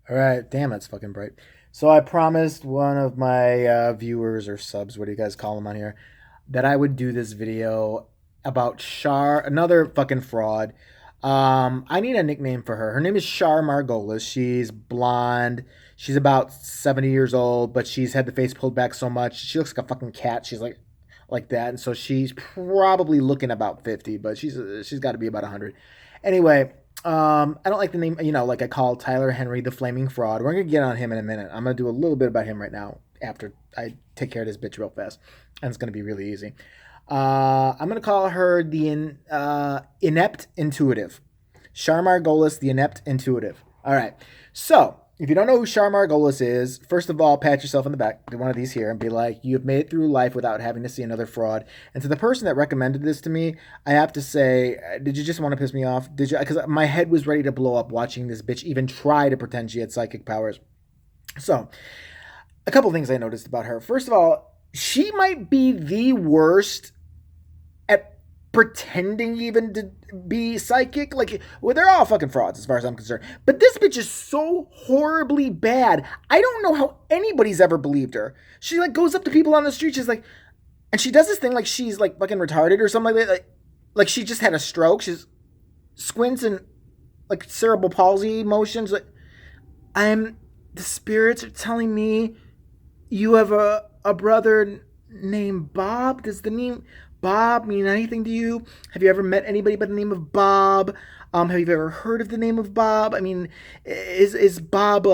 All right, damn, it's fucking bright. So I promised one of my viewers or subs, what do you guys call them on here, that I would do this video about Char, another fucking fraud. I need a nickname for her. Her name is Char Margolis. She's blonde. She's about 70 years old, but she's had the face pulled back so much. She looks like a fucking cat. She's like that, and so she's probably looking about 50, but she's got to be about 100. Anyway, I don't like the name, like I call Tyler Henry the Flaming Fraud. We're gonna get on him in a minute. I'm gonna do a little bit about him right now after I take care of this bitch real fast, and it's gonna be really easy. I'm gonna call her the Inept Intuitive. Char Margolis, the Inept Intuitive. All right. So, if you don't know who Char Margolis is, first of all, pat yourself on the back, do one of these here, and be like, you have made it through life without having to see another fraud. And to the person that recommended this to me, I have to say, did you just want to piss me off? Did you? Because my head was ready to blow up watching this bitch even try to pretend she had psychic powers. So, a couple things I noticed about her. First of all, she might be the worst at pretending even to be psychic. Like, well, they're all fucking frauds as far as I'm concerned. But this bitch is so horribly bad. I don't know how anybody's ever believed her. She like goes up to people on the street. She's like, and she does this thing like she's like fucking retarded or something like that. Like she just had a stroke. She's squints and like cerebral palsy motions. Like, the spirits are telling me you have a brother named Bob. Does the name Bob mean anything to you? Have you ever met anybody by the name of Bob? Have you ever heard of the name of Bob? I mean, is Bob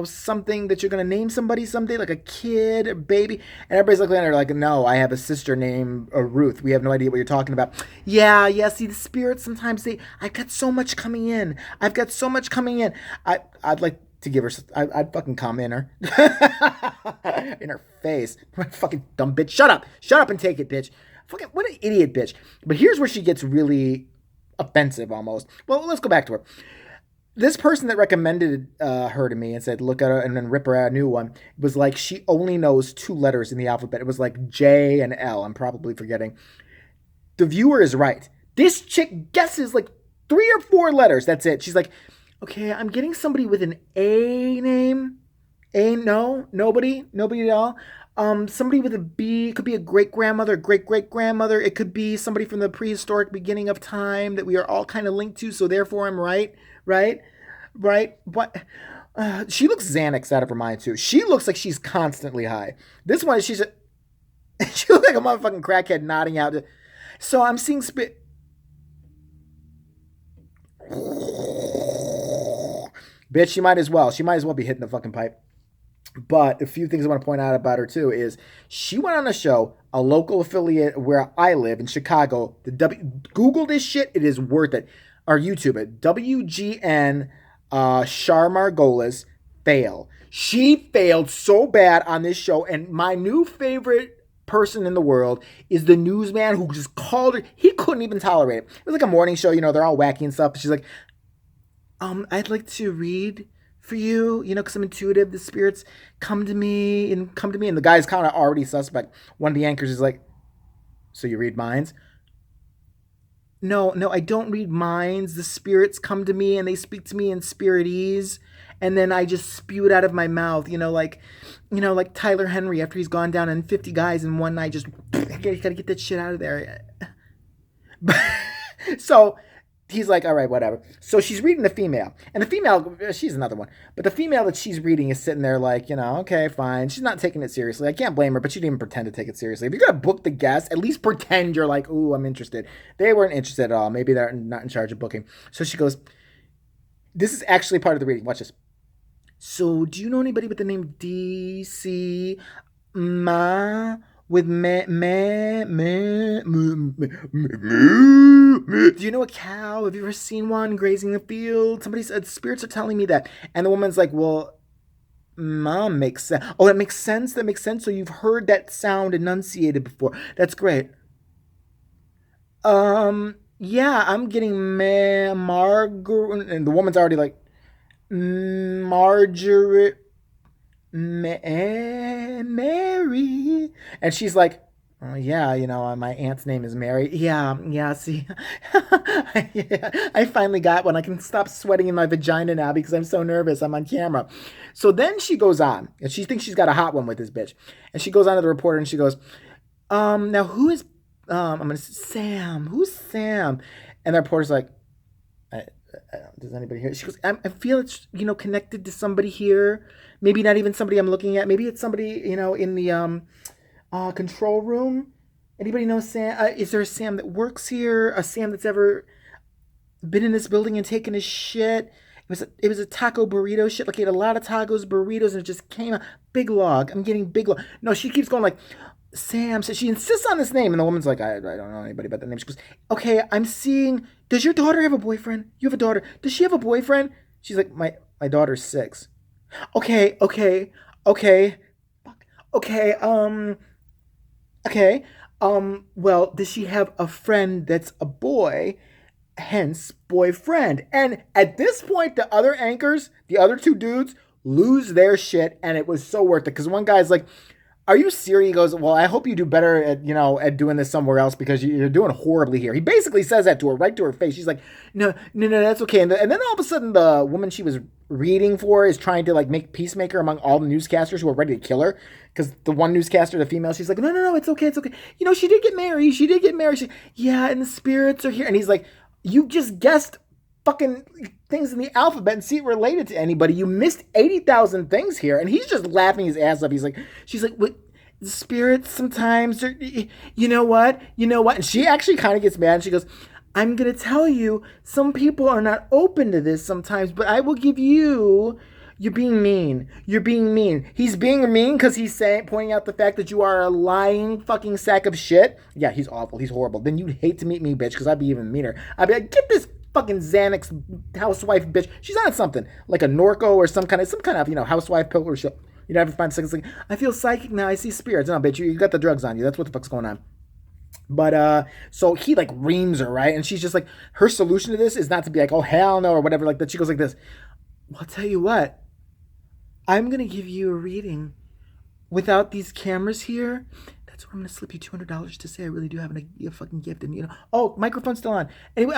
something that you're gonna name somebody someday, like a kid, a baby? And everybody's looking at her like, no, I have a sister named Ruth. We have no idea what you're talking about. Yeah, yeah. See, the spirits sometimes I've got so much coming in. I've got so much coming in. I'd like to give her. I'd fucking come in her, in her face. Fucking dumb bitch. Shut up and take it, bitch. Fucking what an idiot, bitch. But here's where she gets really offensive, almost. Well, let's go back to her. This person that recommended her to me and said, look at her and then rip her a new one, was like, she only knows two letters in the alphabet. It was like J and L. I'm probably forgetting. The viewer is right. This chick guesses like three or four letters. That's it. She's like, okay, I'm getting somebody with an A name. A, no, nobody at all. Somebody with a B. It could be a great grandmother, great great grandmother. It could be somebody from the prehistoric beginning of time that we are all kind of linked to. So therefore, I'm right, right, right. What? She looks Xanax out of her mind too. She looks like she's constantly high. This one, she looks like a motherfucking crackhead nodding out. So I'm seeing spit. Bitch, she might as well. She might as well be hitting the fucking pipe. But a few things I want to point out about her too is she went on a show, a local affiliate where I live in Chicago. Google this shit; it is worth it. Or YouTube it. WGN Char Margolis fail. She failed so bad on this show, and my new favorite person in the world is the newsman who just called her. He couldn't even tolerate it. It was like a morning show, they're all wacky and stuff. She's like, I'd like to read for you, because I'm intuitive. The spirits come to me and come to me. And the guy's kind of already suspect. One of the anchors is like, so you read minds? No, no, I don't read minds. The spirits come to me and they speak to me in spiritese. And then I just spew it out of my mouth, like Tyler Henry after he's gone down on 50 guys in one night, just, gotta get that shit out of there. So he's like, all right, whatever. So she's reading the female. And the female, she's another one. But the female that she's reading is sitting there like, okay, fine. She's not taking it seriously. I can't blame her, but she didn't even pretend to take it seriously. If you're going to book the guest, at least pretend you're like, ooh, I'm interested. They weren't interested at all. Maybe they're not in charge of booking. So she goes, this is actually part of the reading. Watch this. So do you know anybody with the name DC Ma? With do you know a cow? Have you ever seen one grazing the field? Somebody said spirits are telling me that. And the woman's like, well, mom makes sense. Oh, that makes sense. That makes sense. So you've heard that sound enunciated before. That's great. Yeah, I'm getting Margaret, and the woman's already like, Margaret, Mary, and she's like, Yeah, my aunt's name is Mary. Yeah, yeah, see. Yeah, I finally got one. I can stop sweating in my vagina now because I'm so nervous. I'm on camera. So then she goes on, and she thinks she's got a hot one with this bitch. And she goes on to the reporter and she goes, now who is, I'm going to say, Sam. Who's Sam? And the reporter's like, I, does anybody hear? She goes, I feel it's, connected to somebody here. Maybe not even somebody I'm looking at. Maybe it's somebody, in the, control room. Anybody know Sam? Is there a Sam that works here? A Sam that's ever been in this building and taken his shit? It was a taco burrito shit. Like he had a lot of tacos, burritos, and it just came out. Big log. I'm getting big log. No, she keeps going like, Sam. So she insists on this name, and the woman's like, I don't know anybody about that name. She goes, okay, I'm seeing. Does your daughter have a boyfriend? You have a daughter. Does she have a boyfriend? She's like, my daughter's 6. Okay. Okay. Okay. Well, does she have a friend that's a boy? Hence, boyfriend. And at this point, the other anchors, the other 2 dudes, lose their shit, and it was so worth it. Because one guy's like, are you serious? He goes, well, I hope you do better at doing this somewhere else because you're doing horribly here. He basically says that to her, right to her face. She's like, no, that's okay. And then all of a sudden, the woman she was reading for is trying to make peacemaker among all the newscasters who are ready to kill her. Because the one newscaster, the female, she's like, no, it's okay. She did get married. Yeah, and the spirits are here. And he's like, you just guessed fucking things in the alphabet and see it related to anybody. You missed 80,000 things here. And he's just laughing his ass off. She's like, what? The spirits sometimes are, you know what? And she actually kind of gets mad and she goes, I'm going to tell you, some people are not open to this sometimes, but I will give you, you're being mean. He's being mean because he's pointing out the fact that you are a lying fucking sack of shit. Yeah, he's awful. He's horrible. Then you'd hate to meet me, bitch, because I'd be even meaner. I'd be like, get this fucking Xanax housewife bitch. She's on something like a Norco or some kind of housewife pill or shit. You never find seconds like, I feel psychic now. I see spirits. No, bitch, you got the drugs on you. That's what the fuck's going on. But so he reams her, right? And she's just like, her solution to this is not to be like, oh hell no, or whatever like that. She goes like this. Well, I'll tell you what. I'm gonna give you a reading without these cameras here. That's what I'm gonna slip you $200 to say I really do have a fucking gift. And oh, microphone's still on. Anyway,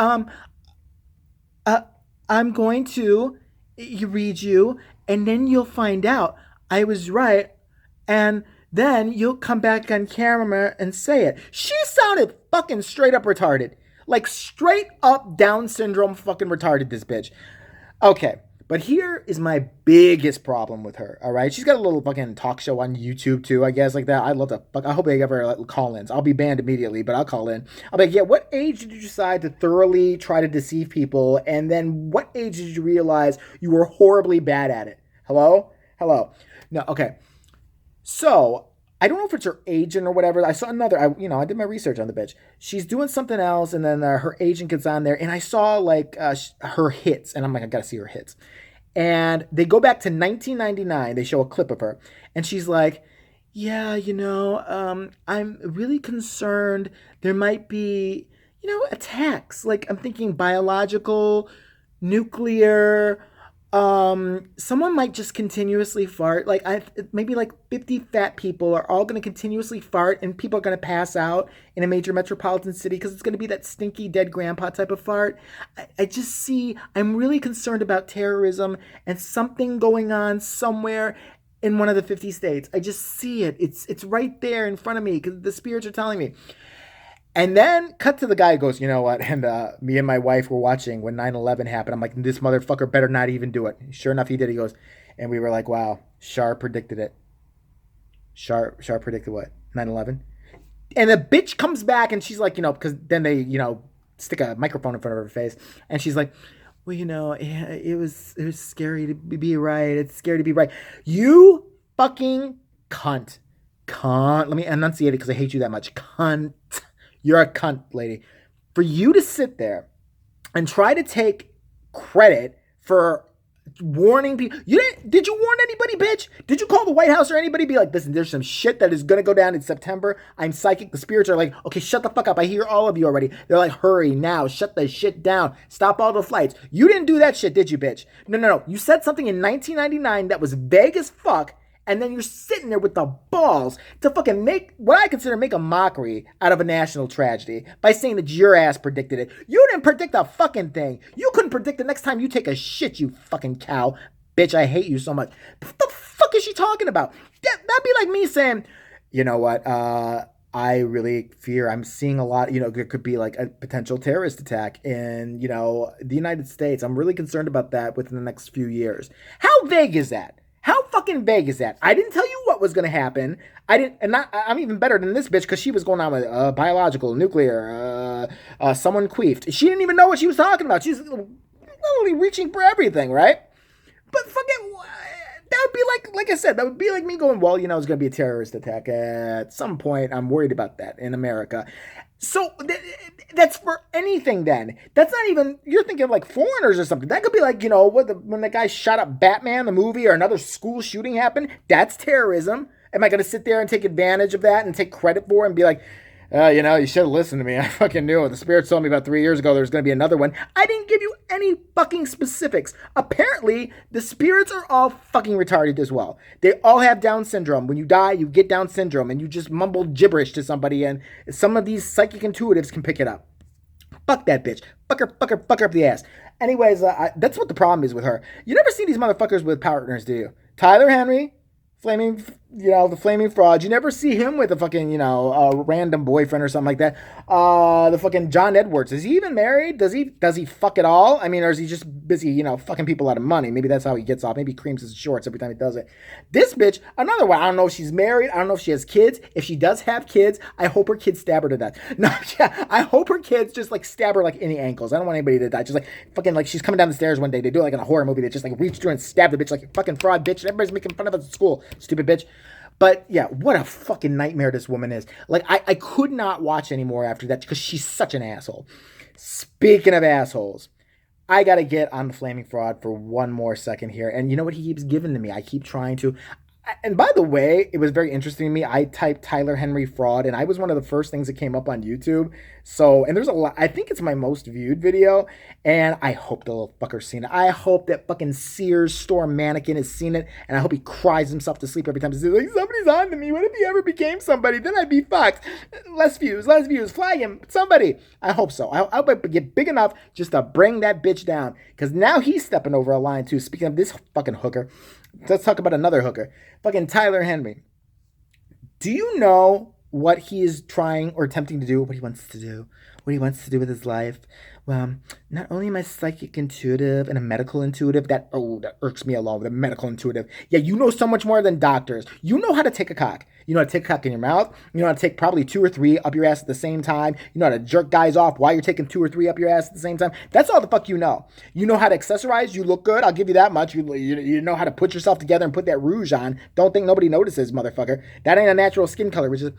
I'm going to read you, and then you'll find out I was right, and then you'll come back on camera and say it. She sounded fucking straight up retarded. Like straight up Down syndrome fucking retarded, this bitch. Okay, but here is my biggest problem with her, all right? She's got a little fucking talk show on YouTube too, I guess, like that. I'd love to I hope they ever call in. I'll be banned immediately, but I'll call in. I'll be like, yeah, what age did you decide to thoroughly try to deceive people? And then what age did you realize you were horribly bad at it? Hello? No, okay. So, I don't know if it's her agent or whatever. I saw another, I did my research on the bitch. She's doing something else, and then her agent gets on there, and I saw, her hits, and I'm like, I gotta see her hits. And they go back to 1999. They show a clip of her, and she's like, yeah, I'm really concerned there might be, attacks. Like, I'm thinking biological, nuclear. Someone might just continuously fart. Maybe 50 fat people are all going to continuously fart, and people are going to pass out in a major metropolitan city because it's going to be that stinky dead grandpa type of fart. I'm really concerned about terrorism and something going on somewhere in one of the 50 states. I just see it. It's right there in front of me because the spirits are telling me. And then cut to the guy who goes, you know what? And me and my wife were watching when 9/11 happened. I'm like, this motherfucker better not even do it. Sure enough, he did. He goes, and we were like, wow, Char predicted it. Char predicted what? 9/11? And the bitch comes back and she's like, because then they, stick a microphone in front of her face. And she's like, well, it was scary to be right. It's scary to be right. You fucking cunt. Let me enunciate it because I hate you that much. Cunt. You're a cunt, lady. For you to sit there and try to take credit for warning people. Did you warn anybody, bitch? Did you call the White House or anybody? Be like, listen, there's some shit that is going to go down in September. I'm psychic. The spirits are like, okay, shut the fuck up. I hear all of you already. They're like, hurry now. Shut the shit down. Stop all the flights. You didn't do that shit, did you, bitch? No. You said something in 1999 that was vague as fuck. And then you're sitting there with the balls to fucking make what I consider make a mockery out of a national tragedy by saying that your ass predicted it. You didn't predict a fucking thing. You couldn't predict the next time you take a shit, you fucking cow. Bitch, I hate you so much. What the fuck is she talking about? That'd be like me saying, you know what, I really fear I'm seeing a lot, there could be like a potential terrorist attack in, the United States. I'm really concerned about that within the next few years. How vague is that? How fucking vague is that? I didn't tell you what was going to happen. I'm even better than this bitch because she was going on with biological, nuclear, someone queefed. She didn't even know what she was talking about. She's literally reaching for everything, right? But fucking, that would be like I said, that would be like me going, well, it's going to be a terrorist attack at some point. I'm worried about that in America. So that's for anything then. That's not even, you're thinking like foreigners or something. That could be like, when the guy shot up Batman, the movie, or another school shooting happened. That's terrorism. Am I going to sit there and take advantage of that and take credit for it and be like, you should have listened to me. I fucking knew it. The spirits told me about 3 years ago there was going to be another one. I didn't give you any fucking specifics. Apparently, the spirits are all fucking retarded as well. They all have Down syndrome. When you die, you get Down syndrome, and you just mumble gibberish to somebody, and some of these psychic intuitives can pick it up. Fuck that bitch. Fuck her up the ass. Anyways, that's what the problem is with her. You never see these motherfuckers with partners, do you? Tyler Henry, the flaming fraud. You never see him with a fucking, a random boyfriend or something like that. The fucking John Edwards. Is he even married? Does he fuck at all? I mean, or is he just busy, fucking people out of money? Maybe that's how he gets off. Maybe he creams his shorts every time he does it. This bitch, another one. I don't know if she's married. I don't know if she has kids. If she does have kids, I hope her kids stab her to death. No, yeah, I hope her kids just like stab her like in the ankles. I don't want anybody to die. Just like fucking like she's coming down the stairs one day. They do it like in a horror movie. They just like reach through and stab the bitch like a fucking fraud bitch. And everybody's making fun of us at school. Stupid bitch. But yeah, what a fucking nightmare this woman is. Like, I could not watch anymore after that because she's such an asshole. Speaking of assholes, I got to get on the flaming fraud for one more second here. And you know what he keeps giving to me? I keep trying to. And by the way, it was very interesting to me. I typed Tyler Henry fraud, and I was one of the first things that came up on YouTube. So, and there's a lot. I think it's my most viewed video, and I hope the little fucker's seen it. I hope that fucking Sears store mannequin has seen it, and I hope he cries himself to sleep every time. He's like, somebody's on to me. What if he ever became somebody? Then I'd be fucked. Less views. Flag him. Somebody. I hope so. I hope I get big enough just to bring that bitch down, because now he's stepping over a line too. Speaking of this fucking hooker, let's talk about another hooker. Fucking Tyler Henry. Do you know what he is trying or attempting to do? What he wants to do? What he wants to do with his life? Well, not only am I psychic intuitive and a medical intuitive, that irks me along with a medical intuitive. Yeah, you know so much more than doctors. You know how to take a cock. You know how to take a cock in your mouth. You know how to take probably 2 or 3 up your ass at the same time. You know how to jerk guys off while you're taking 2 or 3 up your ass at the same time. That's all the fuck you know. You know how to accessorize. You look good. I'll give you that much. You know how to put yourself together and put that rouge on. Don't think nobody notices, motherfucker. That ain't a natural skin color, which is...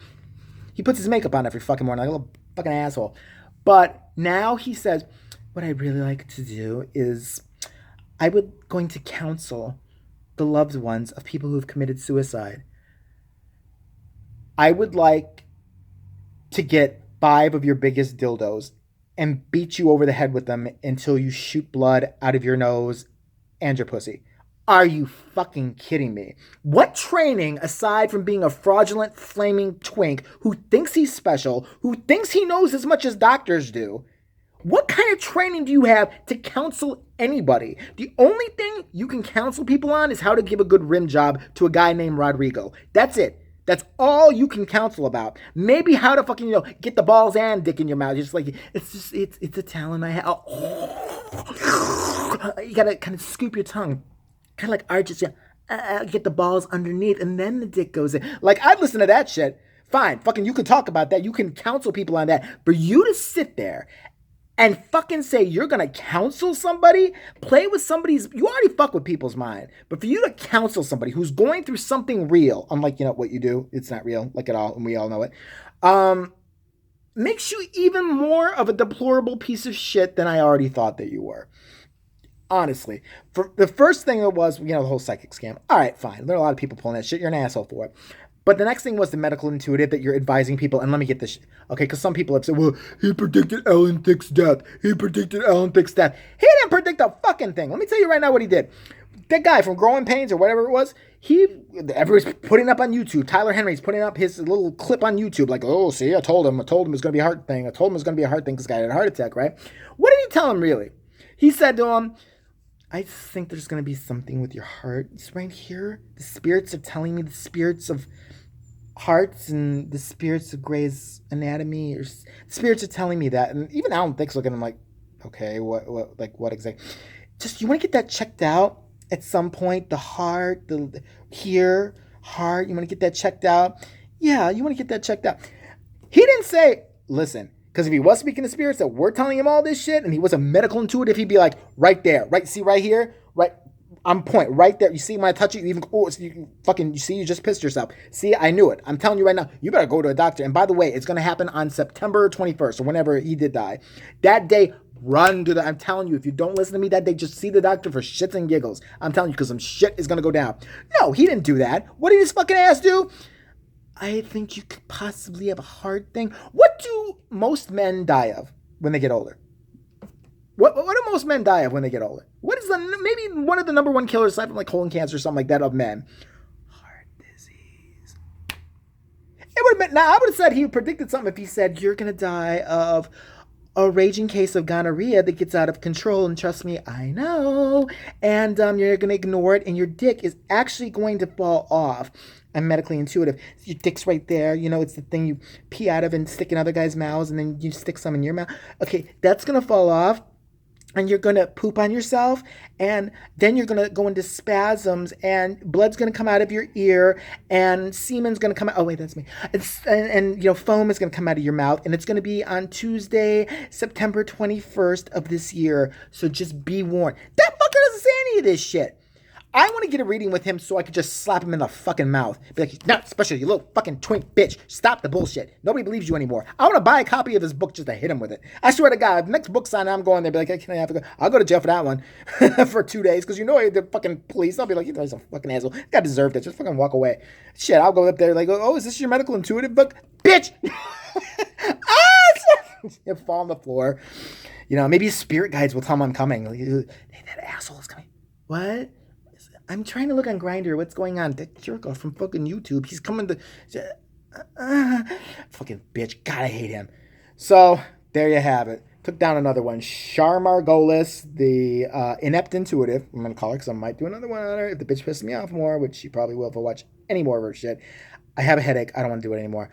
He puts his makeup on every fucking morning like a little fucking asshole. But now he says, what I'd really like to do is going to counsel the loved ones of people who have committed suicide. I would like to get 5 of your biggest dildos and beat you over the head with them until you shoot blood out of your nose and your pussy. Are you fucking kidding me? What training, aside from being a fraudulent, flaming twink who thinks he's special, who thinks he knows as much as doctors do, what kind of training do you have to counsel anybody? The only thing you can counsel people on is how to give a good rim job to a guy named Rodrigo. That's it. That's all you can counsel about. Maybe how to fucking, get the balls and dick in your mouth. It's like, it's a talent I have. Oh. You gotta kind of scoop your tongue. Kind of like arches, get the balls underneath, and then the dick goes in. Like, I'd listen to that shit. Fine, fucking you can talk about that. You can counsel people on that. For you to sit there and fucking say you're going to counsel somebody, play with somebody's... You already fuck with people's mind. But for you to counsel somebody who's going through something real, unlike, what you do, it's not real, like at all, and we all know it, makes you even more of a deplorable piece of shit than I already thought that you were. Honestly, for the first thing it was, the whole psychic scam. All right, fine. There are a lot of people pulling that shit. You're an asshole for it. But the next thing was the medical intuitive that you're advising people. And let me get this. Okay, because some people have said, well, he predicted Alan Thicke's death. He predicted Alan Thicke's death. He didn't predict a fucking thing. Let me tell you right now what he did. that guy from Growing Pains or whatever it was, everybody's putting up on YouTube. Tyler Henry's putting up his little clip on YouTube, like, oh, see, I told him it was going to be a heart thing. I told him it was going to be a heart thing because this guy had a heart attack, right? What did he tell him, really? He said to him, I think there's going to be something with your heart. It's right here. The spirits are telling me, the spirits of hearts and the spirits of Grey's Anatomy, or spirits are telling me that. And even Alan Thicke's looking at him like, okay, what exactly? Just, you want to get that checked out at some point. The heart, heart, you want to get that checked out? Yeah, you want to get that checked out. He didn't say, listen, because if he was speaking to spirits that were telling him all this shit and he was a medical intuitive, he'd be like, right there, right, see right here, right, on point, right there. You see when I touch it, you even, oh, you see, you just pissed yourself. See, I knew it. I'm telling you right now, you better go to a doctor. And by the way, it's going to happen on September 21st or whenever he did die. That day, run to I'm telling you, if you don't listen to me that day, just see the doctor for shits and giggles. I'm telling you, because some shit is going to go down. No, he didn't do that. What did his fucking ass do? I think you could possibly have a heart thing. What do most men die of when they get older? What do most men die of when they get older? What is maybe one of the number one killers, aside from like colon cancer or something like that, of men? Heart disease. It would have been, now I would have said he predicted something if he said you're gonna die of a raging case of gonorrhea that gets out of control, and trust me, I know. And you're gonna ignore it, and your dick is actually going to fall off. I'm medically intuitive. Your dick's right there. You know, it's the thing you pee out of and stick in other guys' mouths, and then you stick some in your mouth. Okay, that's gonna fall off. And you're going to poop on yourself, and then you're going to go into spasms, and blood's going to come out of your ear, and semen's going to come out. Oh, wait, that's me. And you know, foam is going to come out of your mouth, and it's going to be on Tuesday, September 21st of this year. So just be warned. That fucker doesn't say any of this shit. I want to get a reading with him so I could just slap him in the fucking mouth. Be like, not special, you little fucking twink bitch. Stop the bullshit. Nobody believes you anymore. I want to buy a copy of his book just to hit him with it. I swear to God, next book sign, I'm going there. Be like, hey, can I have to go? I'll go to jail for that one for 2 days because you know the fucking police. I'll be like, he's a fucking asshole. This guy deserved it. Just fucking walk away. Shit, I'll go up there like, oh, is this your medical intuitive book? Bitch! He'll fall on the floor. You know, maybe his spirit guides will tell him I'm coming. Like, hey, that asshole is coming. What? I'm trying to look on Grindr. What's going on? That jerk off from fucking YouTube. He's coming to... fucking bitch. God, I hate him. So, there you have it. Took down another one. Char Margolis, the Inept Intuitive. I'm going to call her because I might do another one on her if the bitch pisses me off more, which she probably will if I watch any more of her shit. I have a headache. I don't want to do it anymore.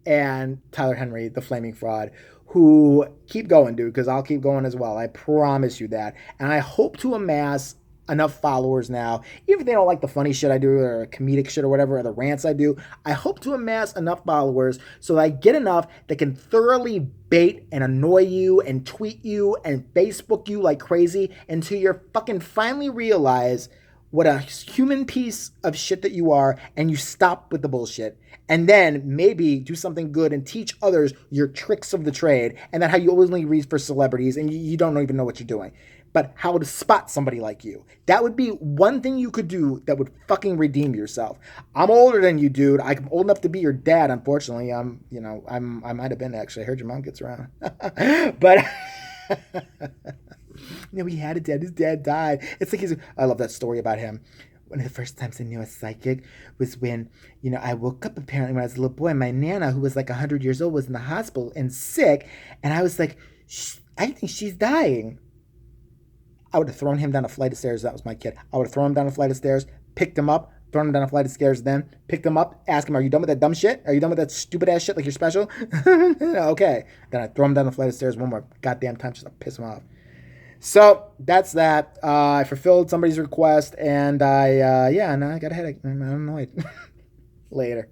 And Tyler Henry, the Flaming Fraud, who keep going, dude, because I'll keep going as well. I promise you that. And I hope to amass enough followers now, even if they don't like the funny shit I do or comedic shit or whatever, or the rants I do, I hope to amass enough followers so that I get enough that can thoroughly bait and annoy you and tweet you and Facebook you like crazy until you're fucking finally realize what a human piece of shit that you are, and you stop with the bullshit, and then maybe do something good and teach others your tricks of the trade, and that's how you only read for celebrities and you don't even know what you're doing. But how to spot somebody like you. That would be one thing you could do that would fucking redeem yourself. I'm older than you, dude. I'm old enough to be your dad, unfortunately. I might have been, actually. I heard your mom gets around. But he had a dad. His dad died. It's like I love that story about him. One of the first times I knew a psychic was when, I woke up apparently when I was a little boy. My Nana, who was like 100 years old, was in the hospital and sick. And I was like, I think she's dying. I would have thrown him down a flight of stairs. That was my kid. I would have thrown him down a flight of stairs, picked him up, thrown him down a flight of stairs, then picked him up, asked him, are you done with that dumb shit? Are you done with that stupid ass shit like you're special? Okay. Then I throw him down a flight of stairs one more goddamn time just to piss him off. So that's that. I fulfilled somebody's request, and now I got a headache. I'm annoyed. Later.